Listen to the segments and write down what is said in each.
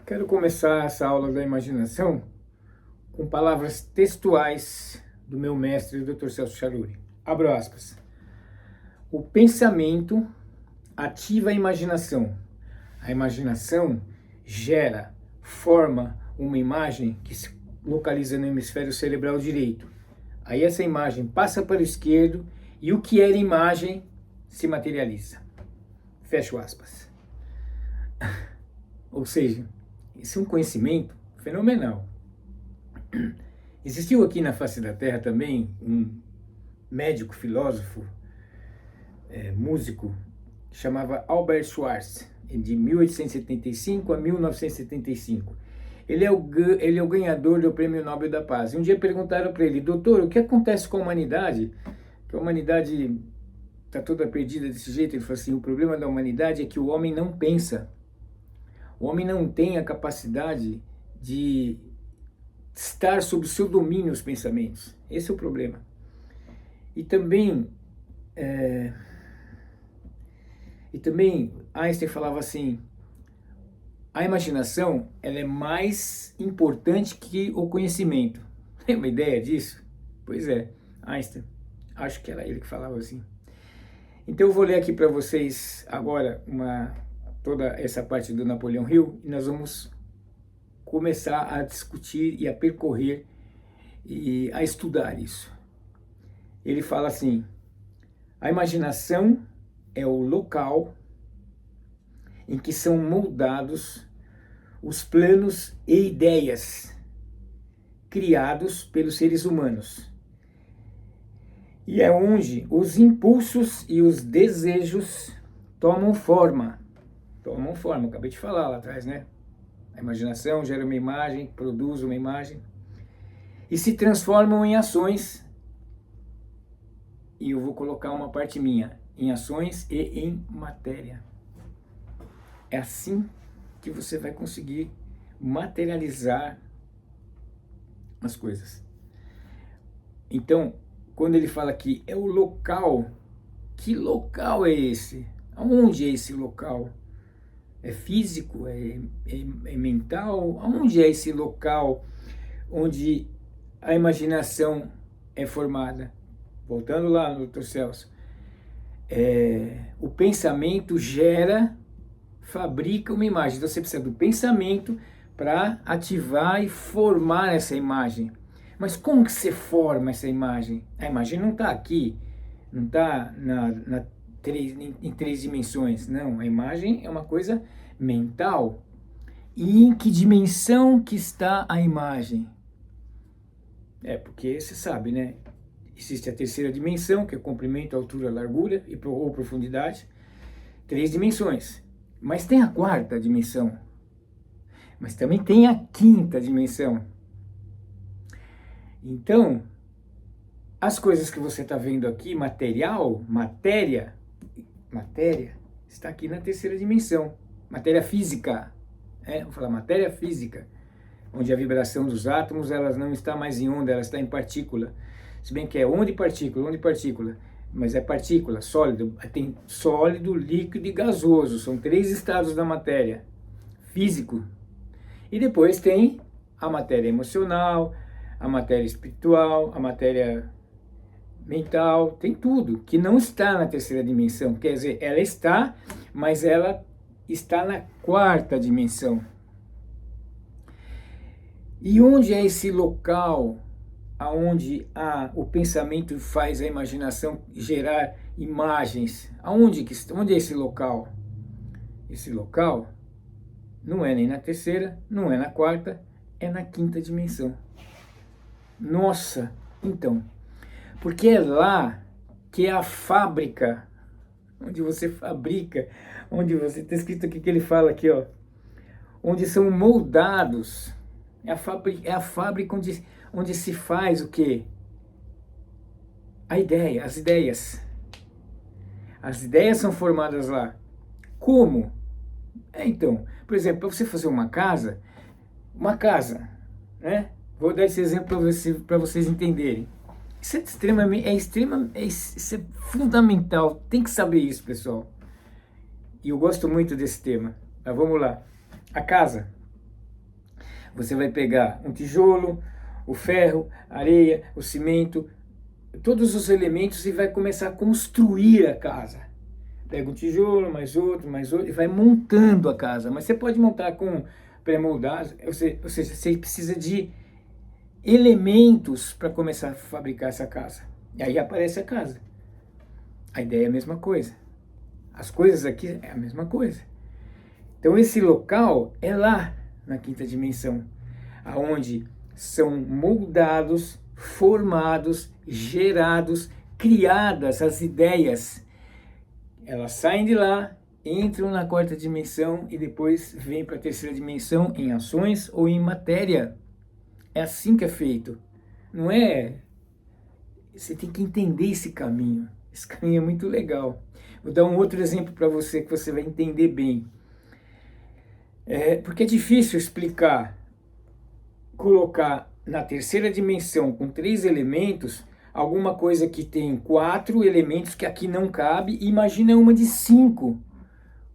Quero começar essa aula da imaginação com palavras textuais do meu mestre, o Dr. Celso Charuri. Abro aspas. O pensamento ativa a imaginação. A imaginação gera, forma uma imagem que se localiza no hemisfério cerebral direito. Aí essa imagem passa para o esquerdo e o que era imagem se materializa. Fecho aspas. Ou seja, esse é um conhecimento fenomenal. Existiu aqui na face da Terra também um médico, filósofo, músico, que chamava Albert Schweitzer, de 1875 a 1975. Ele é o ganhador do Prêmio Nobel da Paz. E um dia perguntaram para ele: doutor, o que acontece com a humanidade? Que a humanidade está toda perdida desse jeito. Ele falou assim: o problema da humanidade é que o homem não pensa. O homem não tem a capacidade de estar sob seu domínio os pensamentos. Esse é o problema. E também Einstein falava assim: a imaginação ela é mais importante que o conhecimento. Tem uma ideia disso? Pois é, Einstein. Acho que era ele que falava assim. Então eu vou ler aqui para vocês agora toda essa parte do Napoleão Hill e nós vamos começar a discutir e a percorrer e a estudar isso. Ele fala assim: a imaginação é o local em que são moldados os planos e ideias criados pelos seres humanos. E é onde os impulsos e os desejos tomam forma. Acabei de falar lá atrás, né? A imaginação gera uma imagem, produz uma imagem e se transformam em ações. E eu vou colocar uma parte minha, em ações e em matéria. É assim que você vai conseguir materializar as coisas. Então, quando ele fala que é o local, que local é esse? Aonde é esse local? É físico? É mental? Aonde é esse local onde a imaginação é formada? Voltando lá no Dr. Celso, o pensamento fabrica uma imagem. Então você precisa do pensamento para ativar e formar essa imagem. Mas como que você forma essa imagem? A imagem não está aqui, não está em três dimensões. Não, a imagem é uma coisa mental. E em que dimensão que está a imagem? Porque você sabe, né? Existe a terceira dimensão, que é comprimento, altura, largura ou profundidade. 3 dimensões. Mas tem a quarta dimensão. Mas também tem a quinta dimensão. Então, as coisas que você está vendo aqui, matéria, está aqui na terceira dimensão. Matéria física. Vou falar matéria física. Onde a vibração dos átomos ela não está mais em onda, ela está em partícula. Se bem que é onda e partícula, mas é partícula, sólido. Tem sólido, líquido e gasoso, são 3 estados da matéria, físico. E depois tem a matéria emocional, a matéria espiritual, a matéria mental, tem tudo, que não está na terceira dimensão. Quer dizer, ela está, mas ela está na quarta dimensão. E onde é esse local aonde o pensamento faz a imaginação gerar imagens? Onde é esse local? Esse local não é nem na terceira, não é na quarta, é na quinta dimensão. Nossa, então, porque é lá que é a fábrica, onde você fabrica, onde você, está escrito aqui que ele fala aqui, ó, onde são moldados, é a fábrica onde se faz o quê? As ideias. As ideias são formadas lá. Como? Então, por exemplo, para você fazer uma casa, né? Vou dar esse exemplo para vocês entenderem. Isso é fundamental, tem que saber isso, pessoal. E eu gosto muito desse tema. Mas vamos lá. A casa Você vai pegar um tijolo, o ferro, a areia, o cimento, todos os elementos e vai começar a construir a casa. Pega um tijolo, mais outro, e vai montando a casa. Mas você pode montar com pré-moldados, ou seja, você precisa de elementos para começar a fabricar essa casa. E aí aparece a casa. A ideia é a mesma coisa. As coisas aqui é a mesma coisa. Então esse local é lá na quinta dimensão, aonde são moldados, formados, gerados, criadas as ideias. Elas saem de lá, entram na quarta dimensão e depois vêm para a terceira dimensão em ações ou em matéria. É assim que é feito. Não é... Você tem que entender esse caminho. Esse caminho é muito legal. Vou dar um outro exemplo para você que você vai entender bem. Porque é difícil explicar, colocar na terceira dimensão com 3 elementos, alguma coisa que tem 4 elementos que aqui não cabe, e imagina uma de 5.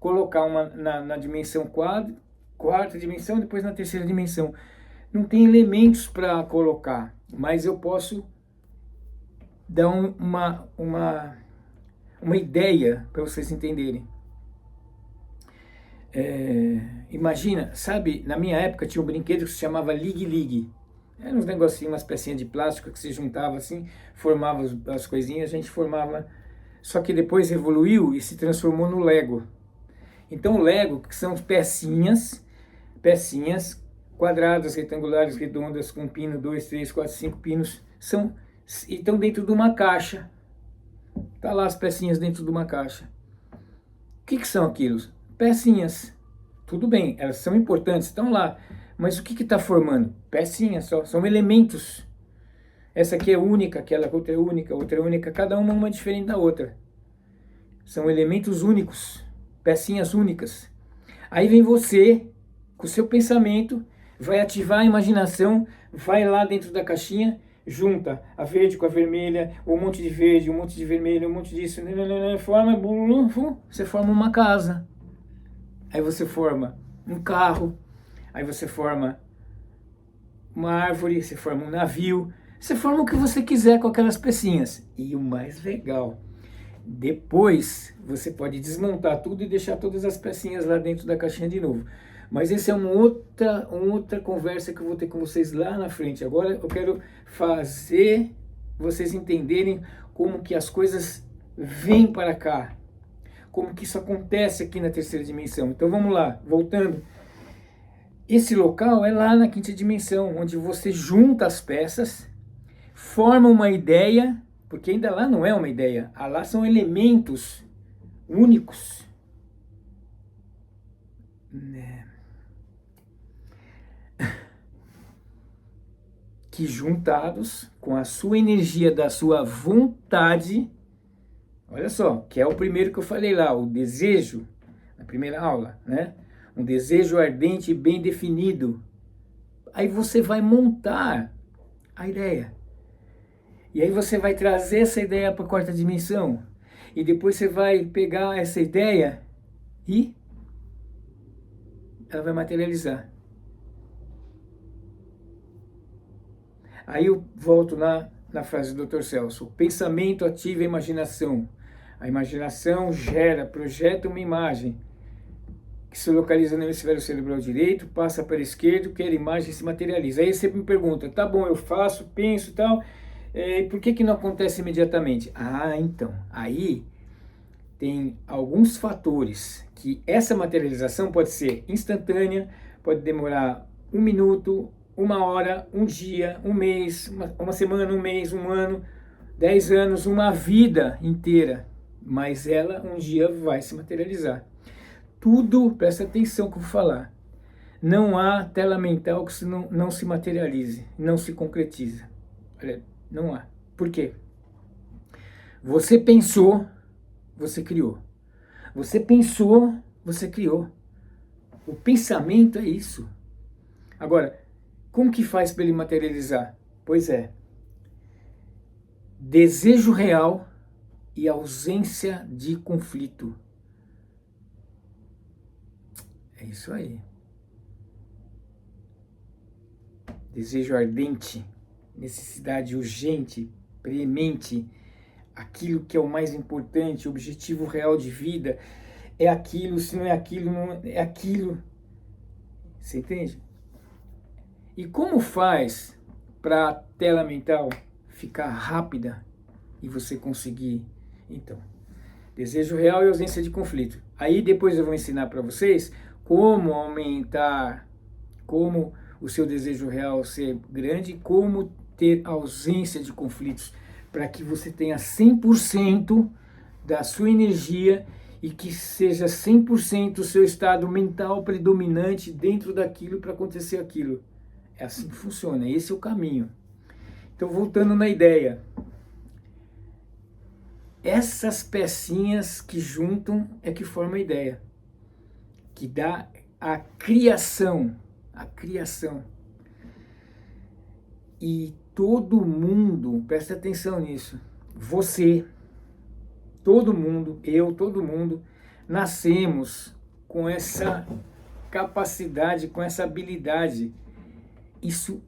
Colocar uma na dimensão quarta dimensão, depois na terceira dimensão. Não tem elementos para colocar, mas eu posso dar uma ideia para vocês entenderem. Imagina, sabe, na minha época tinha um brinquedo que se chamava Ligue Ligue. Eram uns negocinhos, umas pecinhas de plástico que se juntava assim, formava as coisinhas, a gente formava. Só que depois evoluiu e se transformou no Lego. Então o Lego, que são pecinhas quadradas, retangulares, redondas, com pino, 2, 3, 4, 5 pinos, estão dentro de uma caixa. Tá lá as pecinhas dentro de uma caixa. O que são aquilo? Pecinhas. Tudo bem, elas são importantes, estão lá. Mas o que está formando? Pecinhas só, são elementos. Essa aqui é única, aquela outra é única, cada uma diferente da outra. São elementos únicos, pecinhas únicas. Aí vem você, com o seu pensamento, vai ativar a imaginação, vai lá dentro da caixinha, junta a verde com a vermelha, um monte de verde, um monte de vermelho, um monte disso, você forma uma casa. Aí você forma um carro, aí você forma uma árvore, você forma um navio, você forma o que você quiser com aquelas pecinhas. E o mais legal, depois você pode desmontar tudo e deixar todas as pecinhas lá dentro da caixinha de novo. Mas essa é uma outra conversa que eu vou ter com vocês lá na frente. Agora eu quero fazer vocês entenderem como que as coisas vêm para cá. Como que isso acontece aqui na terceira dimensão. Então vamos lá, voltando. Esse local é lá na quinta dimensão, onde você junta as peças, forma uma ideia, porque ainda lá não é uma ideia, lá são elementos únicos. Que juntados com a sua energia da sua vontade, olha só, que é o primeiro que eu falei lá, o desejo, na primeira aula, né? Um desejo ardente e bem definido. Aí você vai montar a ideia. E aí você vai trazer essa ideia para a quarta dimensão. E depois você vai pegar essa ideia e ela vai materializar. Aí eu volto na frase do Dr. Celso. O pensamento ativa a imaginação. A imaginação gera, projeta uma imagem que se localiza no hemisfério cerebral direito, passa para o esquerdo, que a imagem se materializa. Aí você me pergunta, tá bom, eu faço, penso e tal, por que não acontece imediatamente? Então, aí tem alguns fatores que essa materialização pode ser instantânea, pode demorar 1 minuto, 1 hora, 1 dia, 1 mês, uma semana, 1 mês, 1 ano, 10 anos, uma vida inteira, mas ela um dia vai se materializar. Tudo, presta atenção que eu vou falar, não há tela mental que não se materialize, não se concretiza. Olha, não há. Por quê? Você pensou, você criou. Você pensou, você criou. O pensamento é isso. Agora, como que faz para ele materializar? Pois é, desejo real e ausência de conflito. É isso aí. desejo ardente, necessidade urgente, premente, aquilo que é o mais importante, o objetivo real de vida, é aquilo, se não é aquilo, não é aquilo. Você entende? E como faz para a tela mental ficar rápida e você conseguir? Então, desejo real e ausência de conflito. Aí depois eu vou ensinar para vocês como aumentar, como o seu desejo real ser grande, como ter ausência de conflitos, para que você tenha 100% da sua energia e que seja 100% o seu estado mental predominante dentro daquilo para acontecer aquilo. É assim que funciona, esse é o caminho. Então, voltando na ideia, essas pecinhas que juntam é que formam a ideia, que dá a criação, E todo mundo, presta atenção nisso, você, todo mundo, eu, todo mundo, nascemos com essa capacidade, com essa habilidade. Isso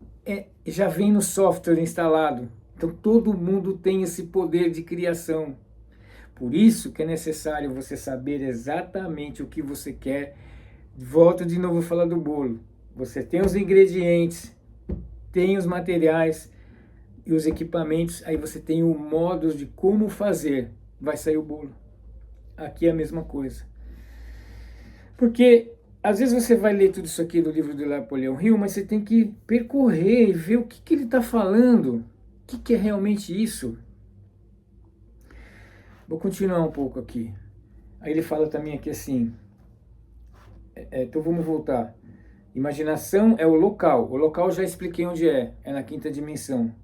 já vem no software instalado. Então todo mundo tem esse poder de criação. Por isso que é necessário você saber exatamente o que você quer. Volto de novo a falar do bolo. Você tem os ingredientes, tem os materiais e os equipamentos, aí você tem o modo de como fazer. Vai sair o bolo. Aqui é a mesma coisa. Porque às vezes você vai ler tudo isso aqui do livro do Napoleão Hill, mas você tem que percorrer e ver o que ele está falando. O que é realmente isso? Vou continuar um pouco aqui. Aí ele fala também aqui assim, então vamos voltar. Imaginação é o local. O local já expliquei onde é na quinta dimensão.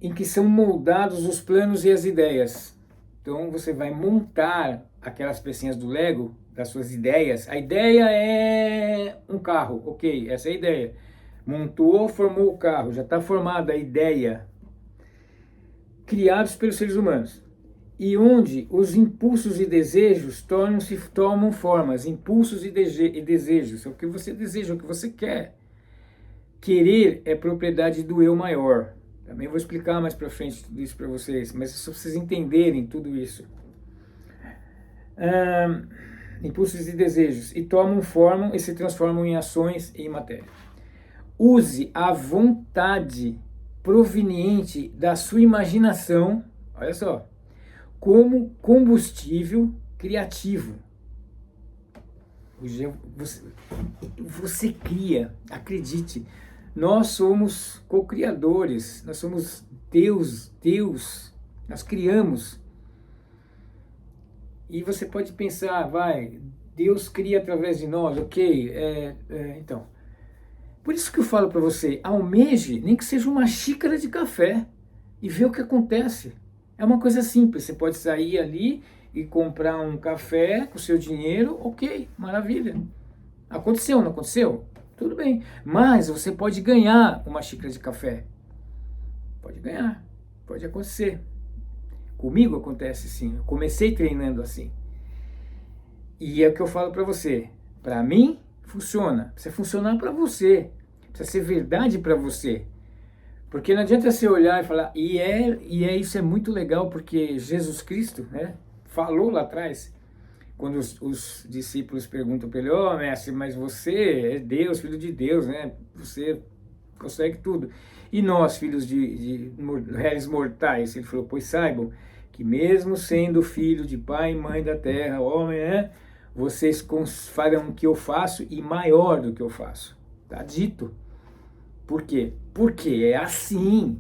Em que são moldados os planos e as ideias. Então você vai montar aquelas pecinhas do Lego, das suas ideias. A ideia é um carro, ok, essa é a ideia. Montou, formou o carro, já está formada a ideia. Criados pelos seres humanos. E onde os impulsos e desejos tomam formas. Impulsos e desejos. É o que você deseja, é o que você quer. Querer é propriedade do eu maior. Também vou explicar mais para frente tudo isso para vocês, mas é só vocês entenderem tudo isso. Impulsos e desejos. E tomam forma e se transformam em ações e em matéria. Use a vontade proveniente da sua imaginação, olha só, como combustível criativo. Você cria, acredite, nós somos co-criadores, nós somos Deus, nós criamos. E você pode pensar, Deus cria através de nós, ok, então. Por isso que eu falo para você, almeje, nem que seja uma xícara de café, e vê o que acontece. É uma coisa simples, você pode sair ali e comprar um café com o seu dinheiro, ok, maravilha. Aconteceu, não aconteceu? Tudo bem. Mas você pode ganhar uma xícara de café. Pode ganhar, pode acontecer. Comigo acontece sim, eu comecei treinando assim. E é o que eu falo para você, para mim funciona, precisa funcionar para você, precisa ser verdade para você. Porque não adianta você olhar e falar, isso é muito legal, porque Jesus Cristo, né, falou lá atrás, quando os discípulos perguntam para ele, mestre, mas você é Deus, filho de Deus, né, você consegue tudo. E nós, filhos de réis mortais, ele falou, pois saibam que mesmo sendo filho de pai e mãe da terra, homem, né, vocês farão o que eu faço e maior do que eu faço. Está dito. Por quê? Porque é assim.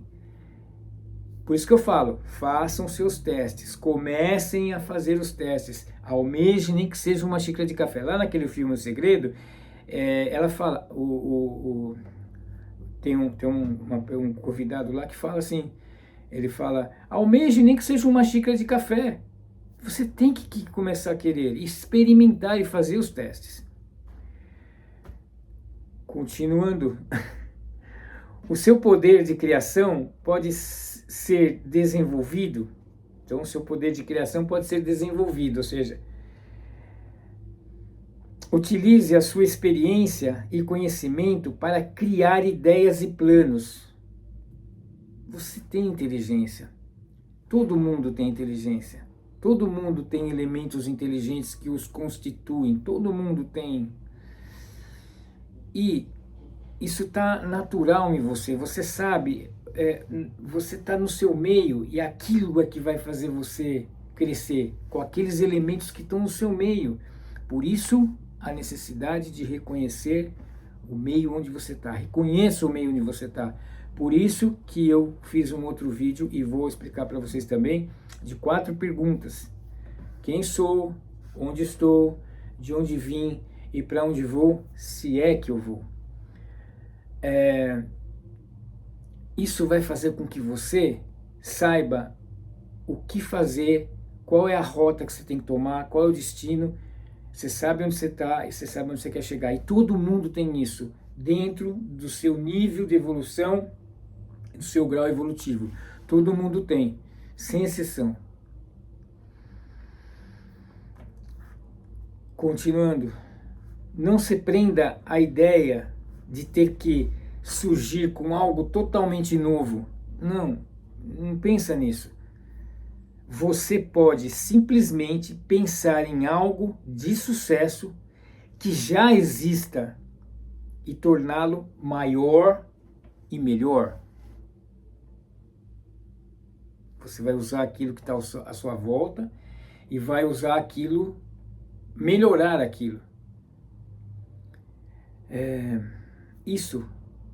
Por isso que eu falo, façam seus testes, comecem a fazer os testes, almejem nem que seja uma xícara de café. Lá naquele filme O Segredo, ela fala, tem um convidado lá que fala assim, ele fala, almeje nem que seja uma xícara de café. Você tem que começar a querer, experimentar e fazer os testes. Continuando, o seu poder de criação pode ser desenvolvido. Então, o seu poder de criação pode ser desenvolvido, ou seja, Utilize a sua experiência e conhecimento para criar ideias e planos. Você tem inteligência. Todo mundo tem inteligência. Todo mundo tem elementos inteligentes que os constituem. Todo mundo tem. E isso está natural em você. Você sabe, você está no seu meio e aquilo é que vai fazer você crescer com aqueles elementos que estão no seu meio. Por isso, a necessidade de reconhecer o meio onde você está. Reconheça o meio onde você está. Por isso que eu fiz um outro vídeo e vou explicar para vocês também de 4 perguntas. Quem sou? Onde estou? De onde vim? E para onde vou? Se é que eu vou. Isso vai fazer com que você saiba o que fazer, qual é a rota que você tem que tomar, qual é o destino. Você sabe onde você está e você sabe onde você quer chegar. E todo mundo tem isso dentro do seu nível de evolução, do seu grau evolutivo. Todo mundo tem, sem exceção. Continuando, não se prenda à ideia de ter que surgir com algo totalmente novo. Não pensa nisso. Você pode simplesmente pensar em algo de sucesso que já exista e torná-lo maior e melhor. Você vai usar aquilo que está à sua volta e vai usar aquilo, melhorar aquilo. Isso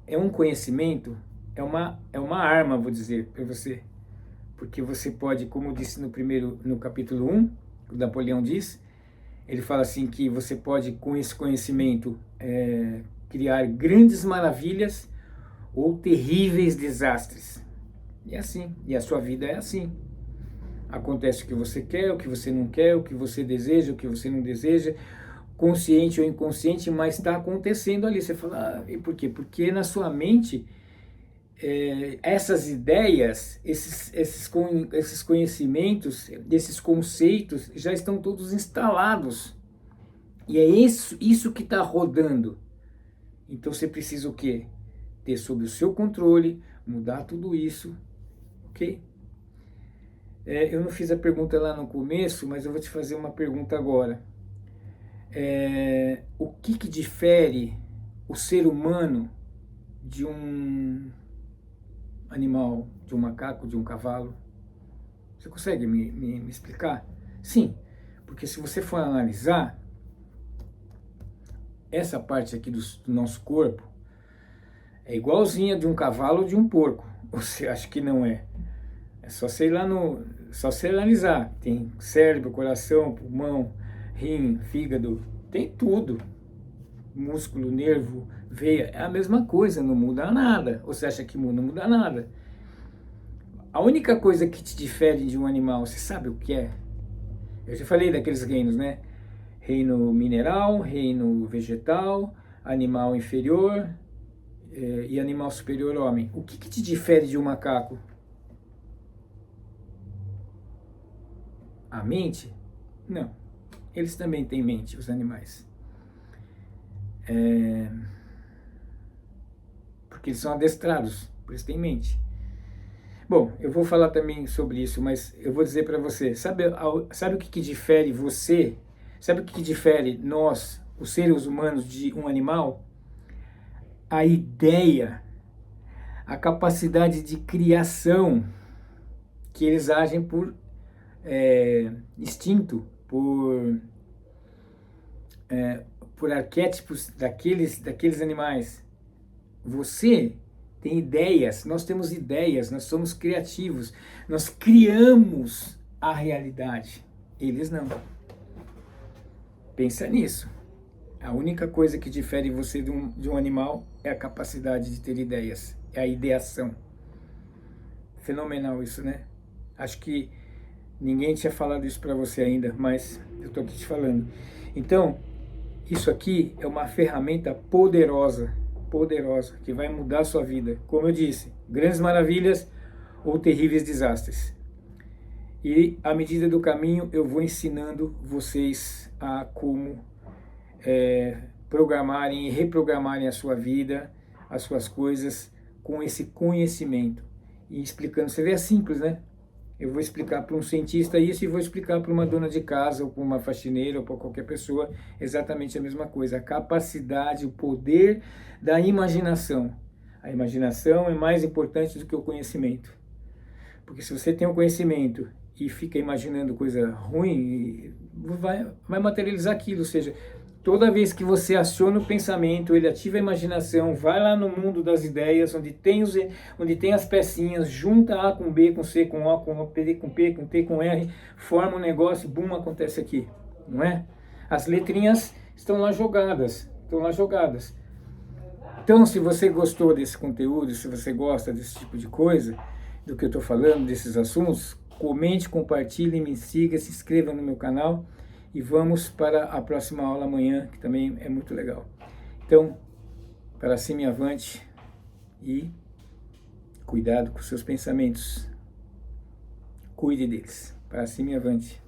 é um conhecimento, é uma arma, vou dizer para você. Porque você pode, como eu disse no capítulo 1, o Napoleão diz, ele fala assim que você pode, com esse conhecimento, criar grandes maravilhas ou terríveis desastres. E é assim, e a sua vida é assim. Acontece o que você quer, o que você não quer, o que você deseja, o que você não deseja, consciente ou inconsciente, mas está acontecendo ali. Você fala, e por quê? Porque na sua mente, essas ideias, esses conhecimentos, esses conceitos já estão todos instalados. E é isso que está rodando. Então você precisa o quê? Ter sob o seu controle, mudar tudo isso, ok? Eu não fiz a pergunta lá no começo, mas eu vou te fazer uma pergunta agora. O que difere o ser humano de um animal, de um macaco, de um cavalo? Você consegue me explicar? Sim, porque se você for analisar, essa parte aqui do nosso corpo é igualzinha de um cavalo ou de um porco. Você acha que não é? É só sei lá só você analisar. Tem cérebro, coração, pulmão, rim, fígado, tem tudo. Músculo, nervo, veia, é a mesma coisa, não muda nada. Ou você acha que muda? Não muda nada. A única coisa que te difere de um animal, você sabe o que é? Eu já falei daqueles reinos, né? Reino mineral, reino vegetal, animal inferior e animal superior homem. O que te difere de um macaco? A mente? Não. Eles também têm mente, os animais. Porque eles são adestrados, por isso têm mente. Bom, eu vou falar também sobre isso, mas eu vou dizer para você, sabe o que difere você? Sabe o que difere nós, os seres humanos, de um animal? A ideia, a capacidade de criação, que eles agem por instinto, por arquétipos daqueles animais. Você tem ideias, nós temos ideias, nós somos criativos, nós criamos a realidade. Eles não. Pensa nisso. A única coisa que difere você de um animal é a capacidade de ter ideias, é a ideação. Fenomenal isso, né? Acho que ninguém tinha falado isso para você ainda, mas eu estou aqui te falando. Então, isso aqui é uma ferramenta poderosa, que vai mudar a sua vida. Como eu disse, grandes maravilhas ou terríveis desastres. E à medida do caminho eu vou ensinando vocês a como programarem e reprogramarem a sua vida, as suas coisas, com esse conhecimento. E explicando, você vê, é simples, né? Eu vou explicar para um cientista isso e vou explicar para uma dona de casa, ou para uma faxineira, ou para qualquer pessoa, exatamente a mesma coisa. A capacidade, o poder da imaginação. A imaginação é mais importante do que o conhecimento. Porque se você tem o conhecimento e fica imaginando coisa ruim, vai materializar aquilo. Ou seja, toda vez que você aciona o pensamento, ele ativa a imaginação, vai lá no mundo das ideias, onde tem as pecinhas, junta A com B, com C, com O, com P, com P, com T, com R, forma um negócio, bum, acontece aqui, não é? As letrinhas estão lá jogadas, Então, se você gostou desse conteúdo, se você gosta desse tipo de coisa, do que eu estou falando, desses assuntos, comente, compartilhe, me siga, se inscreva no meu canal e vamos para a próxima aula amanhã, que também é muito legal. Então, para cima e avante e cuidado com seus pensamentos. Cuide deles. Para cima e avante.